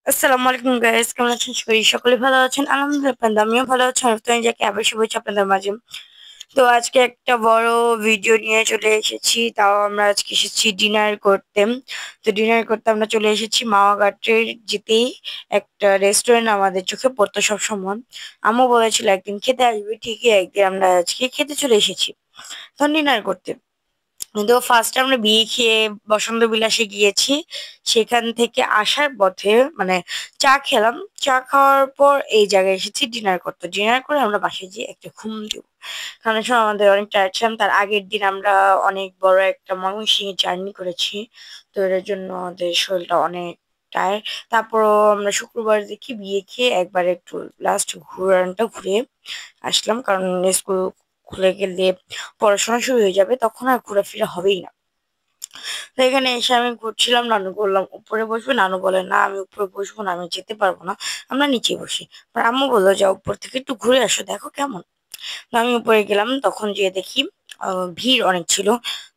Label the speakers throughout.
Speaker 1: আসসালামু আলাইকুম গাইস, কেমন আছেন? সবাই সকলে ভালো আছেন? আলহামদুলিল্লাহ আমিও ভালো আছি। আমি তো যাকে আবার শুভেচ্ছা আপনাদের মাঝে। তো আজকে একটা বড় ভিডিও নিয়ে চলে এসেছি। তাও আমরা আজকে এসেছি ডিনার করতে। তো ডিনার করতে আমরা চলে এসেছি মাওয়া ঘাটের যেতেই একটা রেস্টুরেন্ট আমাদের চোখে পড়তো সবসময়। আম্মু বলেছিল একদিন খেতে আসবে, ঠিকই একদিন আমরা আজকে খেতে চলে এসেছি তখন ডিনার করতে। কিন্তু ফার্স্ট আমরা বিয়ে খেয়ে বসন্ত বিলাসে গিয়েছি। সেখান থেকে আসার পথে মানে চা খেলাম। চা খাওয়ার পর এই জায়গায় এসেছি ডিনার করতে। ডিনার করে আমরা বাসায় যেয়ে একটা ঘুম দিব। কারণ সময় আমাদের অনেক টায়ার্ড ছিলাম। তার আগের দিন আমরা অনেক বড় একটা ময়মনসিংহে জার্নি করেছি। তো এর জন্য আমাদের শরীরটা অনেক টায়ার্ড। তারপরও আমরা শুক্রবার দেখি বিয়ে খেয়ে একবার একটু লাস্ট ঘুরানটা ঘুরে আসলাম। কারণ স্কুল খুলে গেলে পড়াশোনা শুরু হয়ে যাবে, তখন আর ঘোরাফেরা হবেই না। তো এখানে এসে আমি ঘুরছিলাম, নানু বললাম উপরে বসবে, নানু বলে না আমি উপরে বসবো না, আমি যেতে পারবো না, আমরা নিচে বসি। আর আম্মু বললো যাও উপর থেকে একটু ঘুরে আসো, দেখো কেমন। তো আমি উপরে গেলাম, তখন যেয়ে দেখি ভিড় অনেক ছিল।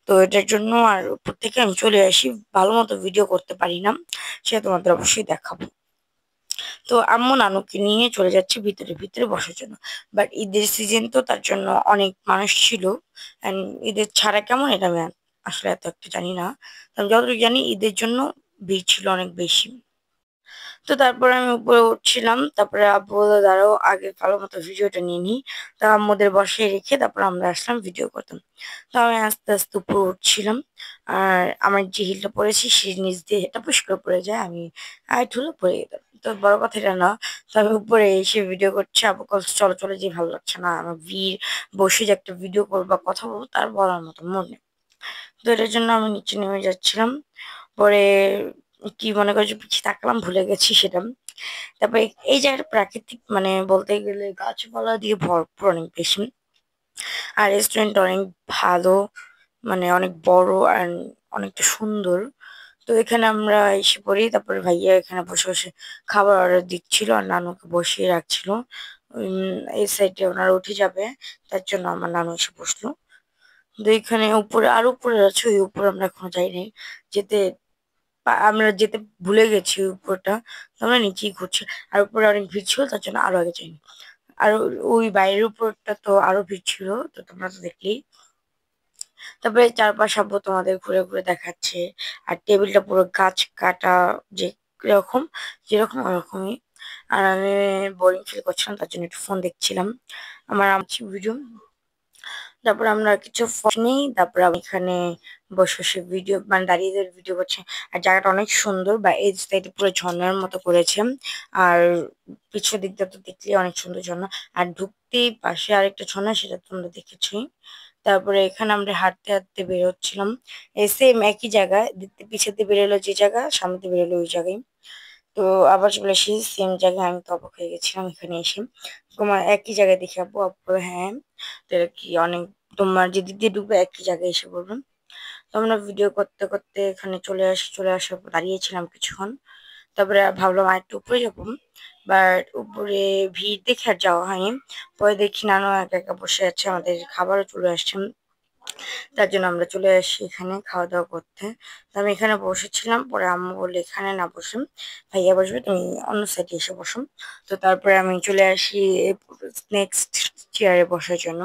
Speaker 1: তো এটার জন্য আর উপর থেকে আমি চলে আসি, ভালো মতো ভিডিও করতে পারি না, সেটা তোমাদের অবশ্যই দেখাবো। তো আম্মু নানুকে নিয়ে চলে যাচ্ছে ভিতরে ভিতরে বসার জন্য। বাট ঈদের সিজন তো তার জন্য অনেক মানুষ ছিল। অ্যান্ড ঈদের ছাড়া কেমন এটা আমি আসলে এত একটা জানি না। তো আমি যতটুকু জানি ঈদের জন্য ভিড় ছিল অনেক বেশি। তো তারপরে আমি উপরে উঠছিলাম, তারপরে আব্বু বললো দাঁড়াও আগে ভালো মতো ভিডিওটা নিয়ে নিই। তা আম্মুদের বসিয়ে রেখে তারপর আমরা আসলাম ভিডিও করতাম। তো আমি আস্তে আস্তে উপরে উঠছিলাম। আর আমার যে হিলটা পরেছি সে নিচ দিয়ে এটা পরিষ্কার পড়ে যায়, আমি আর ঠুলো পরে যেতাম। তো বড় কথা এটা না। তো আমি উপরে এসে ভিডিও করছি, আব্বু বলছে, চলো চলো, যে ভালো লাগছে না, আমার ভিড়, বসে যে একটা ভিডিও করবো বা কথা বলবো তার বলার মতো মন নেই। তো এটার জন্য আমি নিচে নেমে যাচ্ছিলাম। পরে কি মনে করছো পিছিয়ে তাকালাম, ভুলে গেছি সেটা। তারপরে এই জায়গাটা প্রাকৃতিক মানে বলতে গেলে গাছপালা দিয়ে ভরপুর অনেক বেশি। আর রেস্টুরেন্ট অনেক ভালো, মানে অনেক বড় আর অনেকটা সুন্দর। তো এখানে আমরা এসে পড়ি, তারপরে ভাইয়া এখানে বসে বসে খাবার অর্ডার দিচ্ছিল আর নানুকে বসিয়ে রাখছিল। এই সাইডে ওনারা উঠে যাবে, তার জন্য আমার নানু এসে বসলো। তো এখানে উপরে আরো উপরে আছে, ওই উপরে আমরা এখনো যাইনি। যেতে আমরা যেতে ভুলে গেছি উপরটা। তো আমরা নিচেই ঘুরছি। আর উপরে অনেক ভিড় ছিল, তার জন্য আরো আগে যাইনি। আর ওই বাইরের উপরটা তো আরো ভিড় ছিল, তো তোমরা তো দেখলেই। তারপরে চারপাশ আব্বু তোমাদের ঘুরে ঘুরে দেখাচ্ছে। আর টেবিলটা পুরো গাছ কাটা, যে রকম যেরকম ওরকমই। আর আমি বোরিং ফিল করছিলাম, তার জন্য একটু ফোন দেখছিলাম। আমার ভিডিও। তারপর আমরা কিছু নেই, তারপর আমি এখানে বসে বসে ভিডিও মানে দাঁড়িয়ে দাঁড়িয়ে ভিডিও করছি। আর জায়গাটা অনেক সুন্দর, বা এই সাইডে পুরো ঝর্ণার মতো করেছে। আর পিছের দিকটা তো দেখলে অনেক সুন্দর ঝর্ণা। আর ঢুকতেই পাশে আরেকটা ঝর্ণা, সেটা তোমরা দেখেছোই। তারপরে এখানে আমরা হাঁটতে হাঁটতে বেরোচ্ছিলাম, এই সেম একই জায়গায়, পিছের দিয়ে বেরোলো যে জায়গা, সামনে দিয়ে বেরোলো ওই জায়গায়। তো আবার চলে আসি সেম জায়গায়, আমি তো অবাক হয়ে গেছিলাম এখানে এসে। তোমার একই জায়গায় দেখে আপু, আপু হ্যাঁ। তো এটা কি অনেক, তোমার যেদিক দিয়ে ঢুকবে একই জায়গায় এসে পড়বে। তো আমরা ভিডিও করতে করতে এখানে চলে আসি, চলে আসার পর দাঁড়িয়েছিলাম কিছুক্ষণ। তারপরে ভাবলাম আর একটু উপরে যাবো, বাট উপরে ভিড় দেখে আর যাওয়া হয়নি। পরে দেখি নানু একা একা বসে আছে, আমাদের খাবারও চলে আসছে। তার জন্য আমরা চলে আসি এখানে খাওয়া দাওয়া করতে। তো আমি এখানে বসেছিলাম, পরে আম্মু বললো এখানে না বসে ভাইয়া বসবে, তুমি অন্য সাইডে এসে বসো। তো তারপরে আমি চলে আসি নেক্সট চেয়ারে বসার জন্য,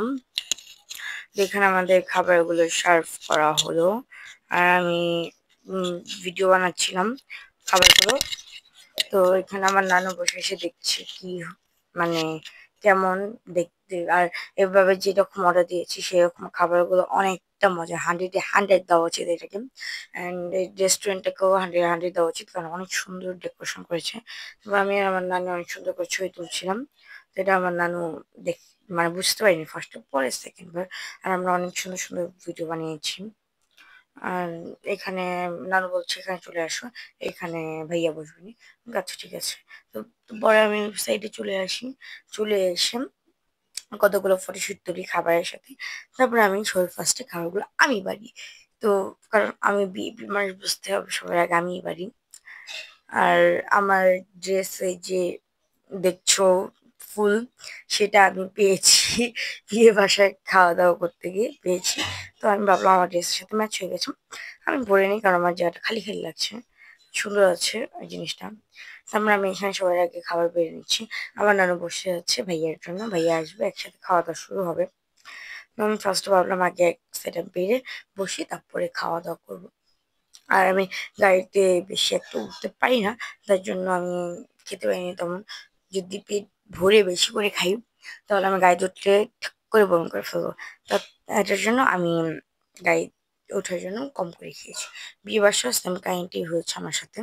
Speaker 1: যেখানে আমাদের খাবারগুলো সার্ভ করা হলো। আর আমি ভিডিও বানাচ্ছিলাম খাবারগুলো। তো এখানে আমার নানু বসে এসে দেখছে কি মানে কেমন দেখতে। আর এভাবে যেরকম অর্ডার দিয়েছি সেরকম খাবারগুলো অনেকটা মজা, 100-100 দেওয়া উচিত এটাকে। অ্যান্ড এই রেস্টুরেন্টটাকেও 100-100 দেওয়া উচিত, কারণ অনেক সুন্দর ডেকোরেশন করেছে। তারপর আমি আর আমার নানু অনেক সুন্দর করে ছবি তুলছিলাম। তো এটা আমার নানু দেখ মানে বুঝতে পারিনি ফার্স্টে, পরে সেকেন্ড বার। আর আমরা অনেক সুন্দর সুন্দর ভিডিও বানিয়েছি। আর এখানে নানু বলছে এখানে চলে আসো, এখানে ভাইয়া বসবেনি। আচ্ছা ঠিক আছে। তো তো পরে আমি সাইডে চলে আসি, চলে এসে কতগুলো ফটোশুট তুলি খাবারের সাথে। তারপরে আমি সবার ফার্স্টে খাবারগুলো আমি বাড়ি। তো কারণ আমি মানুষ, বুঝতে হবে সবার আগে আমিই বাড়ি। আর আমার ড্রেস এই যে দেখছো ফুল, সেটা আমি পেয়েছি বিয়ে বাসায় খাওয়া দাওয়া করতে গিয়ে পেয়েছি। তো আমি ভাবলাম আমার ড্রেসের সাথে ম্যাচ হয়ে গেছে, আমি পরে নিই, কারণ আমার জায়গাটা খালি খালি লাগছে। সুন্দর আছে ওই জিনিসটা। তারপর আমি এখানে সবার আগে খাবার বেড়ে নিচ্ছি। আমার নানু বসে আছে ভাইয়ার জন্য, ভাইয়া আসবে, একসাথে খাওয়া দাওয়া শুরু হবে। তো আমি ফার্স্টে ভাবলাম আগে এক সেট আপ বেড়ে বসি, তারপরে খাওয়া দাওয়া করবো। আর আমি গাড়িতে বেশি একটা উঠতে পারি না, তার জন্য আমি খেতে পারিনি তেমন। যদি পেট ভরে বেশি করে খাই তাহলে আমি গাড়িতে উঠলে ঠাক করে বমি করে ফেলবো। তা এটার জন্য আমি গাড়ি ওঠার জন্য কম করে খেয়েছি। বিয়ে বাসা আমি কাহিনীটি হয়েছে আমার সাথে।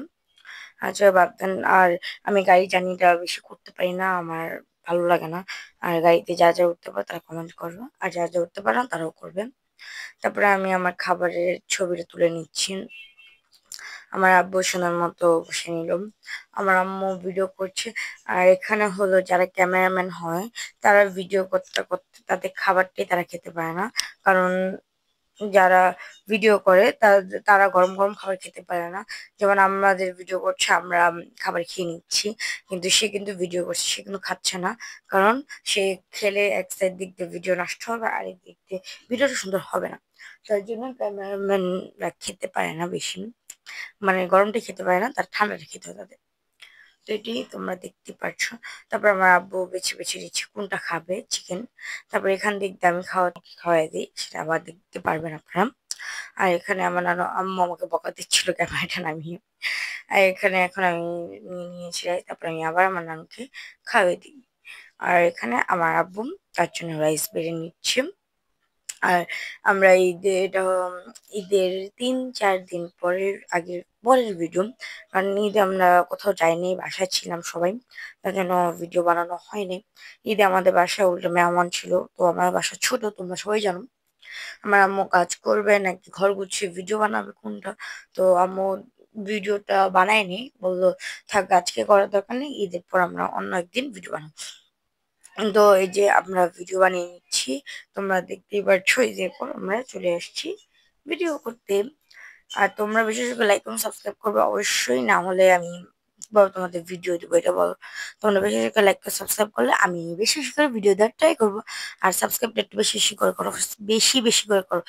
Speaker 1: আচ্ছা বাদ দেন। আর আমি গাড়ি জার্নিটা বেশি করতে পারি না, আমার ভালো লাগে না। আর গাড়িতে যা যা উঠতে পারে তারা কমেন্ট করবে, আর যা যা উঠতে পারে না তারাও করবে। তারপরে আমি আমার খাবারের ছবিটা তুলে নিচ্ছি। আমার আব্বু সোনার মতো বসে নিল, আমার আম্মু ভিডিও করছে। আর এখানে হলো যারা ক্যামেরাম্যান হয় তারা ভিডিও করতে করতে তাদের খাবারটাই তারা খেতে পারে না, কারণ যারা ভিডিও করে তারা গরম গরম খাবার খেতে পারে না। যেমন আমাদের ভিডিও করছে, আমরা খাবার খেয়ে নিচ্ছি, কিন্তু সে কিন্তু ভিডিও করছে, সে কিন্তু খাচ্ছে না। কারণ সে খেলে এক সাইড দিক দিয়ে ভিডিও নষ্ট হবে, আরেক দিক দিয়ে ভিডিওটা সুন্দর হবে না। তার জন্য ক্যামেরাম্যানরা খেতে পারে না বেশি, মানে গরমটা খেতে পারে না, তার ঠান্ডাটা খেতে হয় তাদের। তো এটি তোমরা দেখতে পাচ্ছ। তারপর আমার আব্বু বেছে বেছে দিচ্ছে কোনটা খাবে, চিকেন। তারপর এখান দিক দিয়ে আমি খাওয়াই দিই, সেটা আবার দেখতে পারবেন আপনারা। আর এখানে আমার নানু আম্মু আমাকে বকা দিচ্ছিল ক্যামেরাটা নামিয়ে। আর এখানে এখন আমি নিয়ে নিয়েছি রাইস, তারপর আমি আবার আমার নানুকে খাওয়াই দিই। আর এখানে আমার আব্বু তার জন্য রাইস বেড়ে নিচ্ছে। আর আমরা ঈদের ৩-৪ দিন পরের আগের পরের ভিডিও, কারণ ঈদে আমরা কোথাও যাইনি, বাসায় ছিলাম সবাই, তার জন্য ভিডিও বানানো হয়নি। ঈদে আমাদের বাসায় উল্টো মেহমান ছিল, তো আমার বাসা ছোট, তোমরা সবাই জানো। আমার আম্মু কাজ করবে নাকি ঘর গুছিয়ে ভিডিও বানাবে কোনটা, তো আম্মু ভিডিওটা বানায়নি, বললো থাক আজকে করার দরকার নেই, ঈদের পর আমরা অন্য একদিন ভিডিও বানাবো। তো এই যে আমরা ভিডিও বানিয়ে নিচ্ছি, তোমরা দেখতেই পাচ্ছ। এই যে এরপর আমরা চলে আসছি ভিডিও করতে। আর তোমরা বিশেষ করে লাইক এবং সাবস্ক্রাইব করবে অবশ্যই, না হলে আমি বলো তোমাদের ভিডিও দেবো, এটা বলো। তোমরা বেশি করে লাইক করে সাবস্ক্রাইব করলে আমি বেশি বেশি করে ভিডিও দেওয়ার ট্রাই করবো। আর সাবস্ক্রাইবটা একটু বেশি বেশি করে করো, বেশি বেশি করে করো,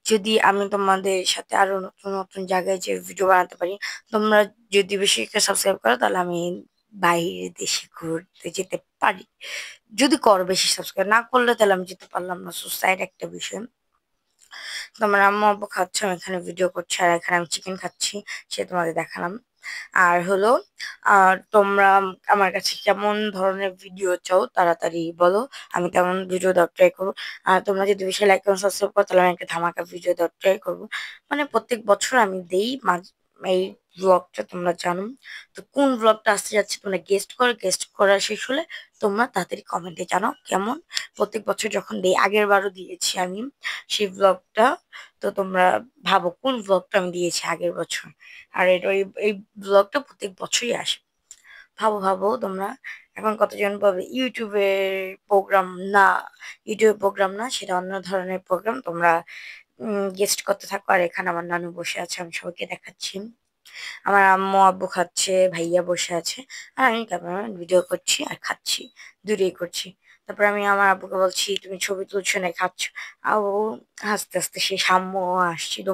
Speaker 1: যদি আমি তোমাদের সাথে আরো নতুন নতুন জায়গায় যে ভিডিও বানাতে পারি। তোমরা যদি বেশি করে সাবস্ক্রাইব করো তাহলে আমি বাইরে দেশে ঘুরতে যেতে পারি। যদি করো বেশি সাবস্ক্রাইব, না করলে তাহলে আমি যেতে পারলাম না, সুসাইড একটা বিষয়। তোমার আম্মু আব্বু খাচ্ছে, আমি এখানে ভিডিও করছি, আর এখানে আমি চিকেন খাচ্ছি, সে তোমাদের দেখালাম। আর হলো তোমরা আমার কাছে কেমন ধরনের ভিডিও চাও তাড়াতাড়ি বলো, আমি তেমন ভিডিও দেওয়ার ট্রাই করবো। আর তোমরা যদি বেশি লাইক এবং সাবস্ক্রাইব করো তাহলে আমি একটা ধামাকা ভিডিও দেওয়ার ট্রাই করবো। মানে প্রত্যেক বছর আমি দেই এই ব্লগটা তোমরা জানো। তো কোন ব্লগটা আসতে যাচ্ছে তোমরা গেস্ট করো, গেস্ট করা শেষ হলে তোমরা তাড়াতাড়ি কমেন্টে জানাও কেমন। প্রত্যেক বছর যখন দেই, আগের বারও দিয়েছি আমি সেই ব্লগটা, তো তোমরা ভাবো কোন ব্লগটা আমি দিয়েছি আগের বছর। আর এই ব্লগটা প্রত্যেক বছরই আসে। ভাবো ভাবো তোমরা। এখন কতজন পাবে ইউটিউবের প্রোগ্রাম না, ইউটিউবের প্রোগ্রাম না, সেটা অন্য ধরনের প্রোগ্রাম। তোমরা গেস্ট করতে থাকো। আর এখানে আমার নানু বসে আছে, আমি সবাইকে দেখাচ্ছি। আমার আম্মু আব্বু খাচ্ছে, ভাইয়া বসে আছে, আর আমি ক্যামেরা ভিডিও করছি আর খাচ্ছি, দুটোই করছি। তারপর আমি আমার আব্বুকে বলছি তুমি ছবি তুলছো না খাচ্ছ, আর ও হাসতে হাসতে সে সাম্য আসছিল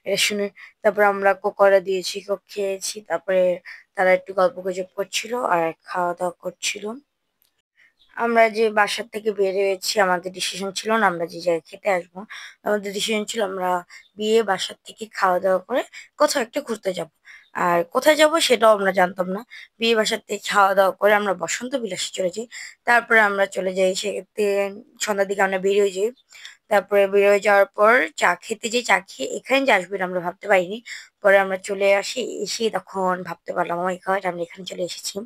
Speaker 1: এটা শুনে। তারপর আমরা কোকড়া দিয়েছি, কোক খেয়েছি, তারপরে তারা একটু গল্প গুজব করছিল আর খাওয়া দাওয়া করছিল। আমরা যে বাসার থেকে বের হয়েছি, আমাদের ডিসিশন ছিল না আমরা যে জায়গায় খেতে আসবো, আমাদের ডিসিশন ছিল আমরা বিয়ে বাসার থেকে খাওয়া দাওয়া করে কোথাও একটা ঘুরতে যাব। আর কোথায় যাব সেটাও আমরা জানতাম না। বিয়ে বাসার থেকে খাওয়া দাওয়া করে আমরা বসন্ত বিলাসে চলে যাই। তারপরে আমরা চলে যাই সেতে, সন্ধ্যার দিকে আমরা বেরিয়ে যাই। তারপরে বেরিয়ে যাওয়ার পর চা খেতে যাই, চা খেয়ে এখানে যে আসবেন আমরা ভাবতে পারিনি। পরে আমরা চলে আসি, এসে তখন ভাবতে পারলাম ওই গড আমরা এখানে চলে এসেছি।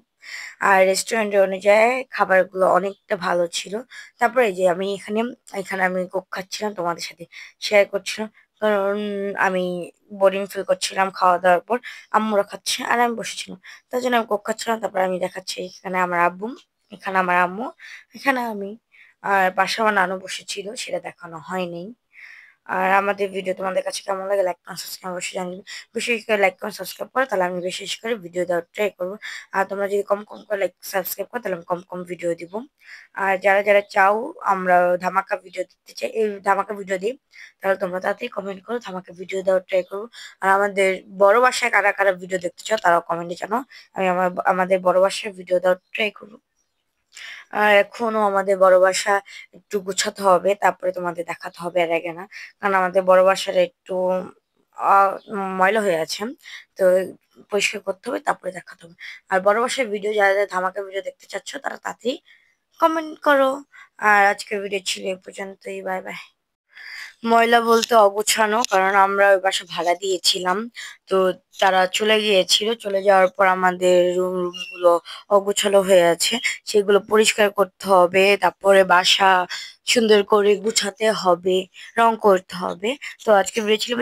Speaker 1: আর রেস্টুরেন্টের অনুযায়ী খাবারগুলো অনেকটা ভালো ছিল। তারপরে এই যে আমি এখানে এখানে আমি কোক খাচ্ছিলাম, তোমাদের সাথে শেয়ার করছিলাম, কারণ আমি বোরিং ফিল করছিলাম খাওয়া দাওয়ার পর। আম্মুরা খাচ্ছে আর আমি বসেছিলাম, তার জন্য আমি কোক খাচ্ছিলাম। তারপর আমি দেখাচ্ছি এখানে আমার আব্বু, এখানে আমার আম্মু, এখানে আমি, আর পাশে আমার নানু বসেছিল, সেটা দেখানো হয়নি। আর আমাদের ভিডিও তোমাদের কাছে কেমন লাগে লাইক কমেন্ট সাবস্ক্রাইব অবশ্যই জানিয়ে দিবে। বেশি বেশি করে লাইক কমেন্ট সাবস্ক্রাইব করো, তাহলে আমি বেশি বেশি করে ভিডিও দেওয়ার ট্রাই করবো। আর তোমরা যদি কম কম করে লাইক সাবস্ক্রাইব করো, তাহলে আমি কম কম ভিডিও দিব। আর যারা যারা চাও আমরা ধামাকা ভিডিও দিতে চাই, এই ধামাকা ভিডিও দিই, তাহলে তোমরা তাড়াতাড়ি কমেন্ট করো, ধামাকা ভিডিও দেওয়ার ট্রাই করবো। আর আমাদের বড় বাসায় কারা কারা ভিডিও দেখতে চাও তারাও কমেন্টে জানাও, আমি আমাদের বড় বাসায় ভিডিও দেওয়ার ট্রাই করবো। আর এখনো আমাদের বড় বাসা একটু গুছাতে হবে, তারপরে তোমাদের দেখাতে হবে, এর আগে না। কারণ আমাদের বড় বাসাটা একটু ময়লা হয়ে আছে, তো পরিষ্কার করতে হবে, তারপরে দেখাতে হবে। আর বড় বাসার ভিডিও যারা যারা ধামাকা ভিডিও দেখতে চাচ্ছ তারা তাড়াতাড়ি কমেন্ট করো। আর আজকের ভিডিও ছিল এই পর্যন্তই, বাই বাই। ময়লা বলতে অগোছানো, কারণ আমরা ওই বাসা ভাড়া দিয়েছিলাম, তো তারা চলে গিয়েছিল, চলে যাওয়ার পর আমাদের রুমগুলো অগোছালো হয়ে আছে, সেগুলো পরিষ্কার করতে হবে, তারপরে বাসা সুন্দর করে গুছাতে হবে, রং করতে হবে। তো আজকে ভিডিও ছিল